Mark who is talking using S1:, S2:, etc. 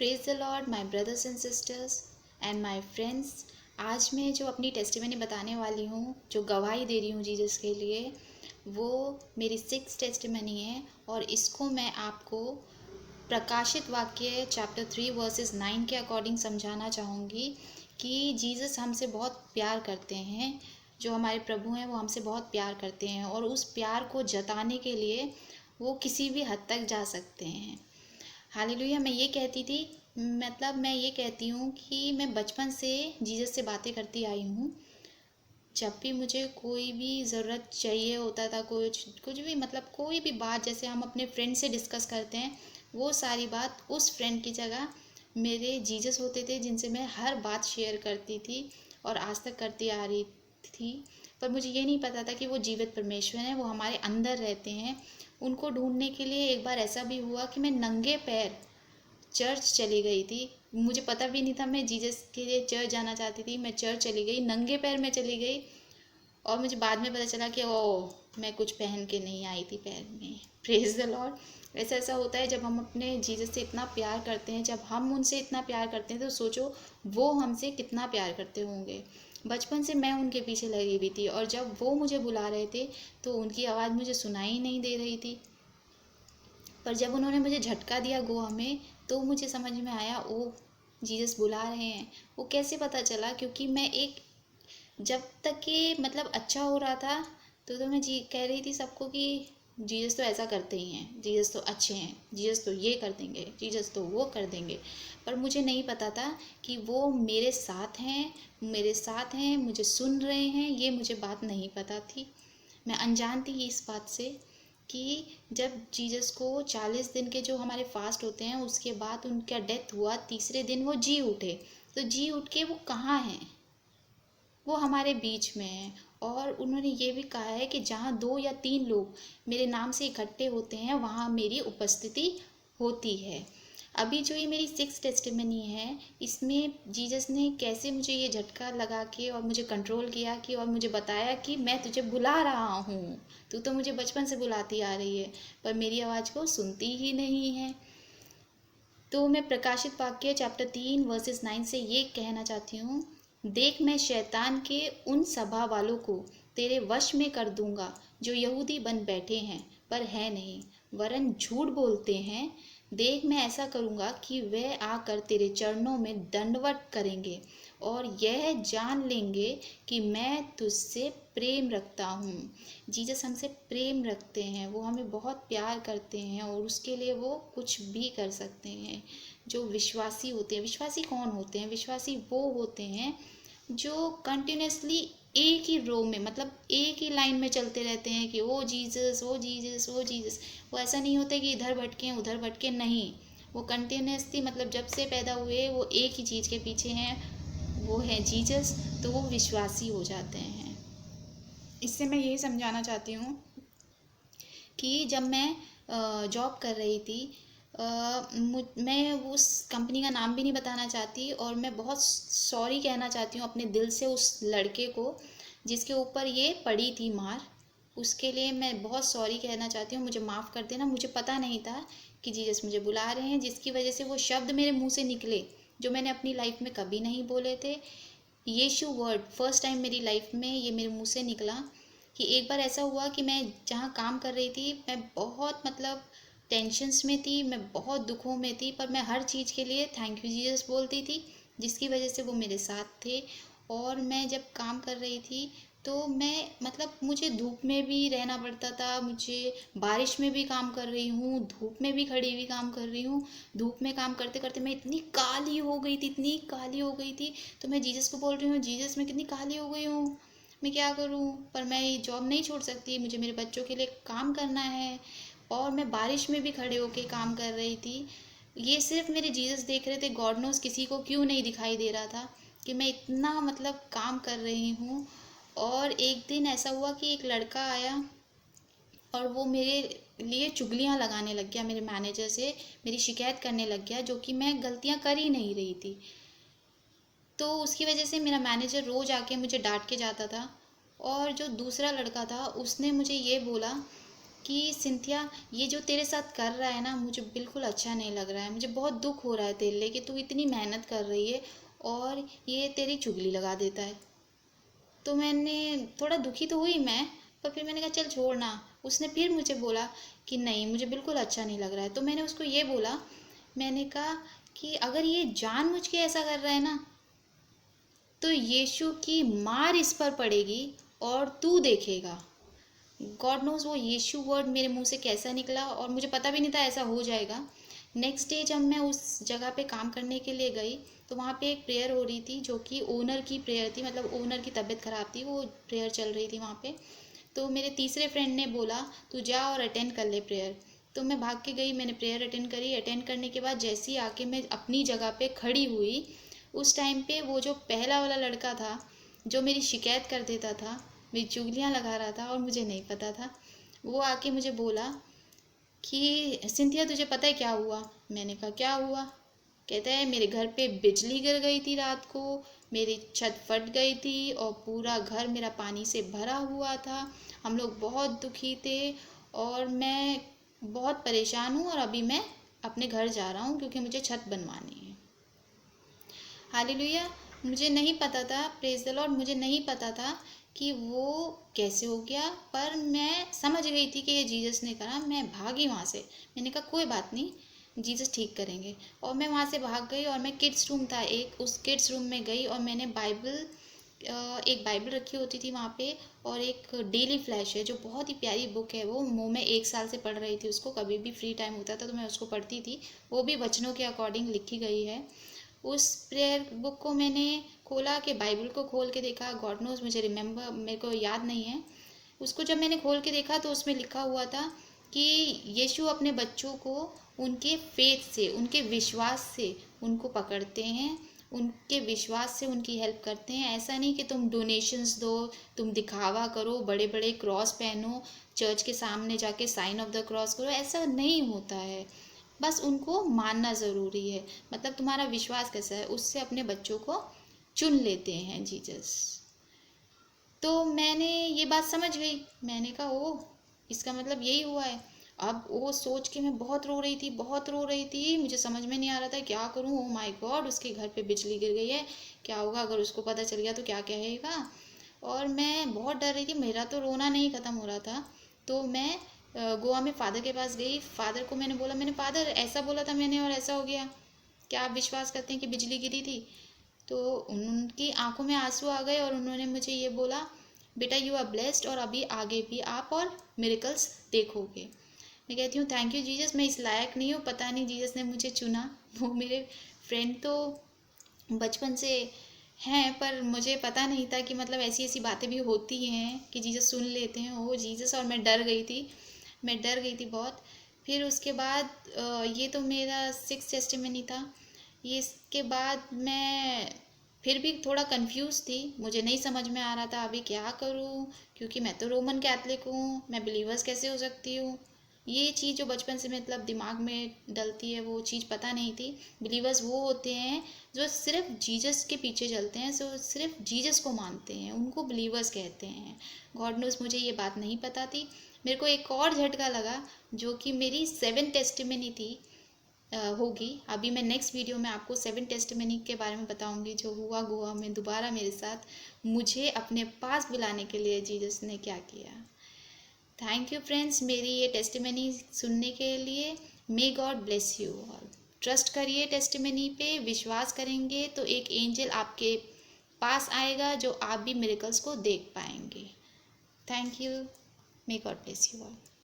S1: Praise the Lord my brothers and sisters and my friends. आज मैं जो अपनी टेस्टिमनी बताने वाली हूँ, जो गवाही दे रही हूँ जीसस के लिए, वो मेरी 6th टेस्टिमनी है और इसको मैं आपको प्रकाशित वाक्य चैप्टर 3 वर्सेस 9 के अकॉर्डिंग समझाना चाहूँगी कि जीसस हमसे बहुत प्यार करते हैं। जो हमारे प्रभु हैं वो हमसे बहुत प्यार करते हैं और उस प्यार को जताने के लिए वो किसी भी हद तक जा सकते हैं। हालेलुया। मैं ये कहती हूँ कि मैं बचपन से जीसस से बातें करती आई हूँ। जब भी मुझे कोई भी ज़रूरत चाहिए होता था, कुछ भी कोई भी बात जैसे हम अपने फ्रेंड से डिस्कस करते हैं, वो सारी बात उस फ्रेंड की जगह मेरे जीसस होते थे, जिनसे मैं हर बात शेयर करती थी और आज तक करती आ रही थी। पर मुझे ये नहीं पता था कि वो जीवित परमेश्वर हैं, वो हमारे अंदर रहते हैं। उनको ढूंढने के लिए एक बार ऐसा भी हुआ कि मैं नंगे पैर चर्च चली गई थी। मुझे पता भी नहीं था मैं जीसस के लिए चर्च जाना चाहती थी। मैं चर्च चली गई, नंगे पैर में चली गई और मुझे बाद में पता चला कि मैं कुछ पहन के नहीं आई थी पैर में। Praise the Lord. ऐसा होता है जब हम अपने जीसस से इतना प्यार करते हैं, जब हम उनसे इतना प्यार करते हैं तो सोचो वो हमसे कितना प्यार करते होंगे। बचपन से मैं उनके पीछे लगी हुई थी और जब वो मुझे बुला रहे थे तो उनकी आवाज़ मुझे सुनाई नहीं दे रही थी। पर जब उन्होंने मुझे झटका दिया गोवा में तो मुझे समझ में आया, ओ जीसस बुला रहे हैं। वो कैसे पता चला? क्योंकि मैं एक जब तक कि अच्छा हो रहा था तो मैं कह रही थी सबको कि जीसस तो ऐसा करते ही हैं, जीसस तो अच्छे हैं, जीसस तो ये कर देंगे, जीसस तो वो कर देंगे। पर मुझे नहीं पता था कि वो मेरे साथ हैं, मुझे सुन रहे हैं। ये मुझे बात नहीं पता थी। मैं अनजान थी इस बात से कि जब जीसस को 40 दिन के जो हमारे फास्ट होते हैं उसके बाद उनका डेथ हुआ, तीसरे दिन वो जी उठे। तो जी उठ के वो कहाँ हैं? वो हमारे बीच में है। और उन्होंने ये भी कहा है कि जहाँ 2 या 3 लोग मेरे नाम से इकट्ठे होते हैं वहाँ मेरी उपस्थिति होती है। अभी जो ये मेरी 6th टेस्टिमनी है, इसमें जीसस ने कैसे मुझे ये झटका लगा के और मुझे कंट्रोल किया कि और मुझे बताया कि मैं तुझे बुला रहा हूँ, तू तो मुझे बचपन से बुलाती आ रही है पर मेरी आवाज़ को सुनती ही नहीं है। तो मैं प्रकाशित वाक्य चैप्टर 3 वर्सेस 9 से ये कहना चाहती हूँ, देख मैं शैतान के उन सभा वालों को तेरे वश में कर दूंगा जो यहूदी बन बैठे हैं पर है नहीं, वरन झूठ बोलते हैं। देख मैं ऐसा करूँगा कि वे आकर तेरे चरणों में दंडवत करेंगे और यह जान लेंगे कि मैं तुझसे प्रेम रखता हूँ। जीसस हमसे प्रेम रखते हैं, वो हमें बहुत प्यार करते हैं और उसके लिए वो कुछ भी कर सकते हैं। जो विश्वासी होते हैं, विश्वासी कौन होते हैं? विश्वासी वो होते हैं जो कंटिन्यूसली एक ही रो में एक ही लाइन में चलते रहते हैं कि ओ जीसस, ओ जीसस, ओ जीसस। वो ऐसा नहीं होता कि इधर भटके उधर भटके, नहीं। वो कंटिन्यूसली जब से पैदा हुए वो एक ही चीज़ के पीछे हैं, वो है जीसस। तो वो विश्वासी हो जाते हैं। इससे मैं यही समझाना चाहती हूँ कि जब मैं जॉब कर रही थी, मैं उस कंपनी का नाम भी नहीं बताना चाहती और मैं बहुत सॉरी कहना चाहती हूँ अपने दिल से उस लड़के को जिसके ऊपर ये पड़ी थी मार। उसके लिए मैं बहुत सॉरी कहना चाहती हूँ, मुझे माफ़ कर देना। मुझे पता नहीं था कि जीसस मुझे बुला रहे हैं, जिसकी वजह से वो शब्द मेरे मुंह से निकले जो मैंने अपनी लाइफ में कभी नहीं बोले थे। यीशु वर्ड फर्स्ट टाइम मेरी लाइफ में ये मेरे मुंह से निकला। कि एक बार ऐसा हुआ कि मैं जहाँ काम कर रही थी, मैं बहुत टेंशन्स में थी, मैं बहुत दुखों में थी, पर मैं हर चीज़ के लिए थैंक यू जीसस बोलती थी, जिसकी वजह से वो मेरे साथ थे। और मैं जब काम कर रही थी तो मैं मुझे धूप में भी रहना पड़ता था, मुझे बारिश में भी काम कर रही हूँ, धूप में भी खड़ी हुई काम कर रही हूँ। धूप में काम करते करते मैं इतनी काली हो गई थी, इतनी काली हो गई थी। तो मैं जीसस को बोल रही हूँ, जीसस मैं कितनी काली हो गई हूँ, मैं क्या करूँ? पर मैं ये जॉब नहीं छोड़ सकती, मुझे मेरे बच्चों के लिए काम करना है। और मैं बारिश में भी खड़े होके काम कर रही थी। ये सिर्फ मेरे जीसस देख रहे थे, गॉड नोस किसी को क्यों नहीं दिखाई दे रहा था कि मैं इतना काम कर रही हूँ। और एक दिन ऐसा हुआ कि एक लड़का आया और वो मेरे लिए चुगलियाँ लगाने लग गया, मेरे मैनेजर से मेरी शिकायत करने लग गया, जो कि मैं गलतियाँ कर ही नहीं रही थी। तो उसकी वजह से मेरा मैनेजर रोज़ आके मुझे डांट के जाता था। और जो दूसरा लड़का था उसने मुझे ये बोला कि सिंथिया, ये जो तेरे साथ कर रहा है ना, मुझे बिल्कुल अच्छा नहीं लग रहा है। मुझे बहुत दुख हो रहा है तेरे लिए कि तू इतनी मेहनत कर रही है और ये तेरी चुगली लगा देता है। तो मैंने थोड़ा दुखी तो हुई मैं, पर फिर मैंने कहा चल छोड़ना। उसने फिर मुझे बोला कि नहीं, मुझे बिल्कुल अच्छा नहीं लग रहा है। तो मैंने उसको ये बोला, मैंने कहा कि अगर ये जानबूझ के ऐसा कर रहा है ना, तो यीशु की मार इस पर पड़ेगी और तू देखेगा। गॉड नोज़ वो यीशु वर्ड मेरे मुंह से कैसा निकला, और मुझे पता भी नहीं था ऐसा हो जाएगा। नेक्स्ट डे जब मैं उस जगह पे काम करने के लिए गई, तो वहाँ पे एक प्रेयर हो रही थी जो कि ओनर की प्रेयर थी, मतलब ओनर की तबीयत ख़राब थी, वो प्रेयर चल रही थी वहाँ पे। तो मेरे तीसरे फ्रेंड ने बोला तू जा और अटेंड कर ले प्रेयर। तो मैं भाग के गई, मैंने प्रेयर अटेंड करी। अटेंड करने के बाद जैसे ही आके मैं अपनी जगह पे खड़ी हुई, उस टाइम पे वो जो पहला वाला लड़का था जो मेरी शिकायत कर देता था, मेरी चुगलियाँ लगा रहा था और मुझे नहीं पता था, वो आके मुझे बोला कि सिंथिया तुझे पता है क्या हुआ। मैंने कहा क्या हुआ। कहता है मेरे घर पे बिजली गिर गई थी रात को, मेरी छत फट गई थी और पूरा घर मेरा पानी से भरा हुआ था। हम लोग बहुत दुखी थे और मैं बहुत परेशान हूँ, और अभी मैं अपने घर जा रहा हूँ क्योंकि मुझे छत बनवानी है। हालेलुया। मुझे नहीं पता था, प्रेज द लॉर्ड, मुझे नहीं पता था कि वो कैसे हो गया, पर मैं समझ गई थी कि ये जीसस ने करा। मैं भागी वहाँ से। मैंने कहा कोई बात नहीं, जीसस ठीक करेंगे। और मैं वहाँ से भाग गई और मैं किड्स रूम था एक, उस किड्स रूम में गई और मैंने बाइबल, एक बाइबल रखी होती थी वहाँ पे, और एक डेली फ्लैश है जो बहुत ही प्यारी बुक है। वो मैं 1 साल से पढ़ रही थी उसको, कभी भी फ्री टाइम होता था तो मैं उसको पढ़ती थी। वो भी वचनों के अकॉर्डिंग लिखी गई है। उस प्रेयर बुक को मैंने खोला, कि बाइबल को खोल के देखा। गॉड नोज मुझे रिमेम्बर, मेरे को याद नहीं है। उसको जब मैंने खोल के देखा तो उसमें लिखा हुआ था कि यीशु अपने बच्चों को उनके फेथ से, उनके विश्वास से उनको पकड़ते हैं, उनके विश्वास से उनकी हेल्प करते हैं। ऐसा नहीं कि तुम डोनेशंस दो, तुम दिखावा करो, बड़े बड़े क्रॉस पहनो, चर्च के सामने जाके साइन ऑफ द क्रॉस करो, ऐसा नहीं होता है। बस उनको मानना ज़रूरी है। मतलब तुम्हारा विश्वास कैसा है, उससे अपने बच्चों को चुन लेते हैं जीसस। तो मैंने ये बात समझ गई। मैंने कहा ओह, इसका मतलब यही हुआ है। अब वो सोच के मैं बहुत रो रही थी, बहुत रो रही थी। मुझे समझ में नहीं आ रहा था क्या करूँ। ओ माय गॉड, उसके घर पे बिजली गिर गई है, क्या होगा अगर उसको पता चल गया तो क्या कहेगा। और मैं बहुत डर रही थी, मेरा तो रोना नहीं ख़त्म हो रहा था। तो मैं गोवा में फ़ादर के पास गई। फ़ादर को मैंने बोला, मैंने फ़ादर ऐसा बोला था मैंने और ऐसा हो गया, क्या आप विश्वास करते हैं कि बिजली गिरी थी। तो उनकी आंखों में आंसू आ गए और उन्होंने मुझे ये बोला, बेटा यू आर ब्लेस्ड, और अभी आगे भी आप और मिरेकल्स देखोगे। मैं कहती हूँ थैंक यू जीसस, मैं इस लायक नहीं हूँ, पता नहीं जीसस ने मुझे चुना। वो मेरे फ्रेंड तो बचपन से हैं, पर मुझे पता नहीं था कि मतलब ऐसी ऐसी बातें भी होती हैं कि जीसस सुन लेते हैं। ओ जीसस, और मैं डर गई थी, मैं डर गई थी बहुत। फिर उसके बाद ये तो मेरा 6 टेस्टिमनी था। ये इसके बाद मैं फिर भी थोड़ा कंफ्यूज थी, मुझे नहीं समझ में आ रहा था अभी क्या करूं, क्योंकि मैं तो रोमन कैथलिक हूँ, मैं बिलीवर्स कैसे हो सकती हूँ। ये चीज़ जो बचपन से मतलब दिमाग में डलती है, वो चीज़ पता नहीं थी। बिलीवर्स वो होते हैं जो सिर्फ जीसस के पीछे चलते हैं, जो सिर्फ जीसस को मानते हैं, उनको बिलीवर्स कहते हैं। गॉड नोस मुझे ये बात नहीं पता थी। मेरे को एक और झटका लगा जो कि मेरी 7 टेस्टिमनी थी, होगी। अभी मैं नेक्स्ट वीडियो में आपको 7 टेस्टिमनी के बारे में बताऊंगी जो हुआ गोवा में दोबारा मेरे साथ, मुझे अपने पास बुलाने के लिए जीसस ने क्या किया। थैंक यू फ्रेंड्स मेरी ये टेस्टिमनी सुनने के लिए। May God bless you all. Trust करिए, टेस्टिमनी पे विश्वास करेंगे तो एक एंजल आपके पास आएगा जो आप भी मिरेकल्स को देख पाएंगे। Thank you. May God bless you all.